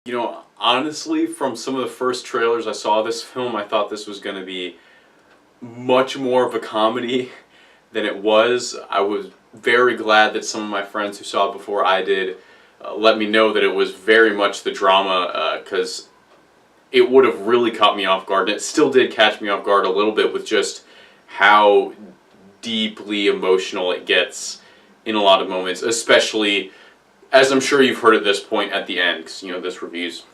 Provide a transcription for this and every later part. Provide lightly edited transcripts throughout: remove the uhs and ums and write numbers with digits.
You know, honestly, from some of the first trailers I saw of this film, I thought this was going to be much more of a comedy than it was. I was very glad that some of my friends who saw it before I did let me know that it was very much the drama, because it would have really caught me off guard, and it still did catch me off guard a little bit with just how deeply emotional it gets in a lot of moments, especially, as I'm sure you've heard at this point, at the end, because, you know, this review's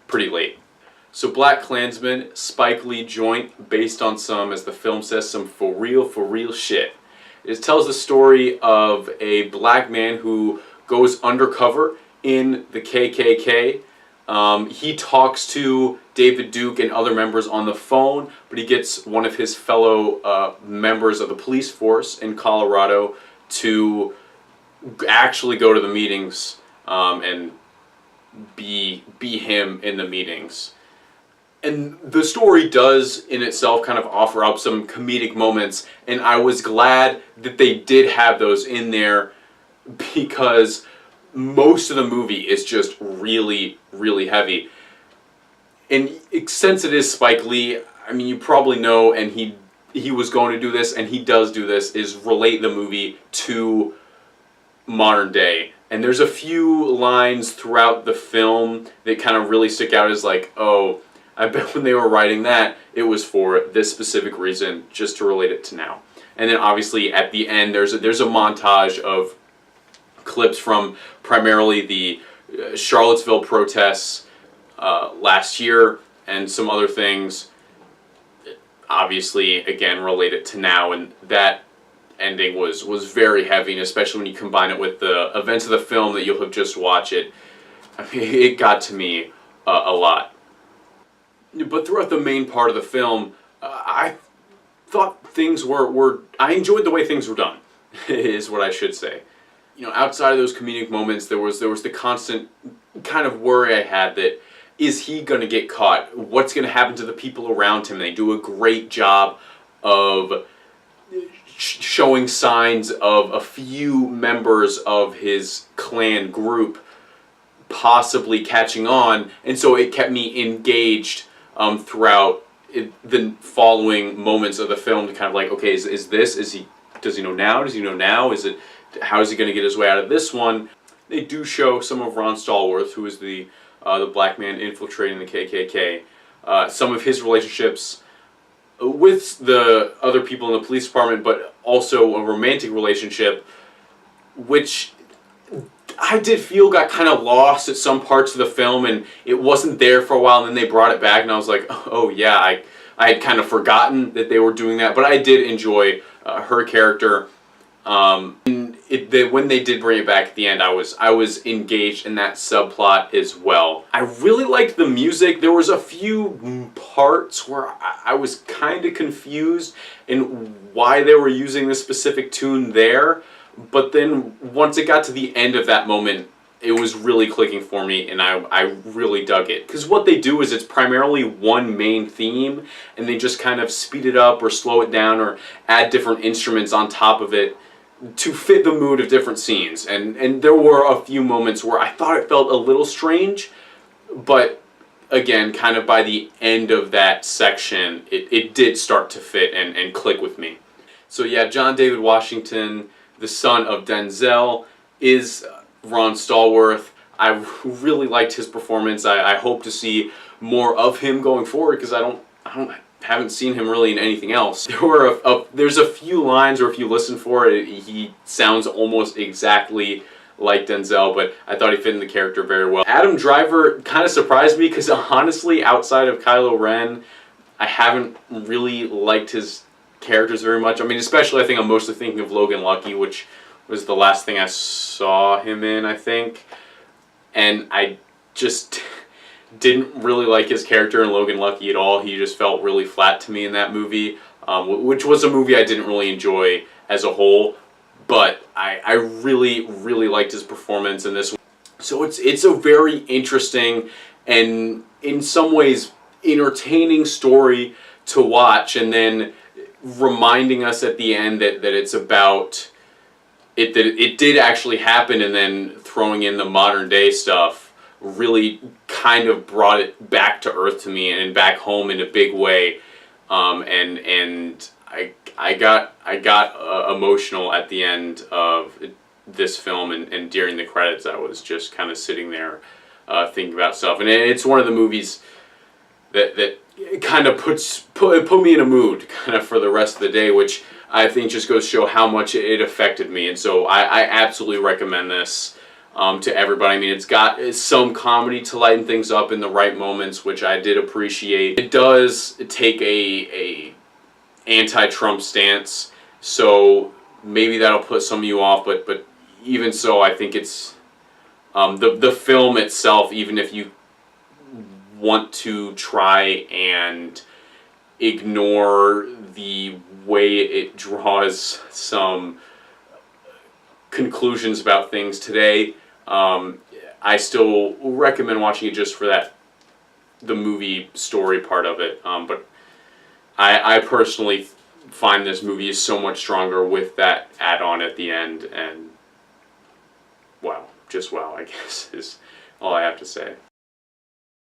pretty late. So BlacKkKlansman, Spike Lee joint, based on some, as the film says, some for real shit. It tells the story of a black man who goes undercover in the KKK. He talks to David Duke and other members on the phone, but he gets one of his fellow members of the police force in Colorado to actually go to the meetings and be him in the meetings. And the story does in itself kind of offer up some comedic moments, and I was glad that they did have those in there, because most of the movie is just really heavy. And since it is Spike Lee, I mean, you probably know, and he was going to do this, and he does do this, is relate the movie to modern day. And there's a few lines throughout the film that kind of really stick out as like, oh, I bet when they were writing that, it was for this specific reason, just to relate it to now. And then obviously at the end, there's a montage of clips from primarily the Charlottesville protests last year and some other things, obviously again related to now, and that ending was very heavy, and especially when you combine it with the events of the film that you'll have just watched it. I mean, it got to me a lot. But throughout the main part of the film, I thought things were I enjoyed the way things were done, is what I should say. You know, outside of those comedic moments, there was the constant kind of worry I had that, is he going to get caught? What's going to happen to the people around him? They do a great job of showing signs of a few members of his clan group possibly catching on, and so it kept me engaged throughout the following moments of the film, to kind of like, okay, does he know now? Does he know now? How is he going to get his way out of this one? They do show some of Ron Stallworth, who is the black man infiltrating the KKK, some of his relationships with the other people in the police department, but also a romantic relationship, which I did feel got kind of lost at some parts of the film, and it wasn't there for a while, and then they brought it back, and I was like, oh yeah, I had kind of forgotten that they were doing that, but I did enjoy her character. When they did bring it back at the end, I was engaged in that subplot as well. I really liked the music. There was a few parts where I was kind of confused in why they were using this specific tune there, but then once it got to the end of that moment, it was really clicking for me, and I really dug it. Because what they do is it's primarily one main theme, and they just kind of speed it up or slow it down or add different instruments on top of it to fit the mood of different scenes. And there were a few moments where I thought it felt a little strange, but again, kind of by the end of that section, it did start to fit and click with me. So yeah, John David Washington, the son of Denzel, is Ron Stallworth. I really liked his performance. I hope to see more of him going forward, because I haven't seen him really in anything else. There's a few lines, or if you listen for it, he sounds almost exactly like Denzel, but I thought he fit in the character very well. Adam Driver kind of surprised me, because honestly, outside of Kylo Ren, I haven't really liked his characters very much. I mean, especially I think I'm mostly thinking of Logan Lucky, which was the last thing I saw him in, I think. And I just didn't really like his character in Logan Lucky at all. He just felt really flat to me in that movie, which was a movie I didn't really enjoy as a whole, but I really liked his performance in this one. So it's a very interesting and in some ways entertaining story to watch, and then reminding us at the end that it's about it, that it did actually happen, and then throwing in the modern day stuff really kind of brought it back to earth to me and back home in a big way. And I got emotional at the end of this film, and during the credits I was just kind of sitting there thinking about stuff. And it's one of the movies that kind of put me in a mood kind of for the rest of the day, which I think just goes to show how much it affected me. And so I absolutely recommend this to everybody. I mean, it's got some comedy to lighten things up in the right moments, which I did appreciate. It does take a anti-Trump stance, so maybe that'll put some of you off, but even so, I think it's the film itself, even if you want to try and ignore the way it draws some conclusions about things today, I still recommend watching it just for the movie story part of it. But I personally find this movie is so much stronger with that add-on at the end, and wow, just wow, I guess is all I have to say.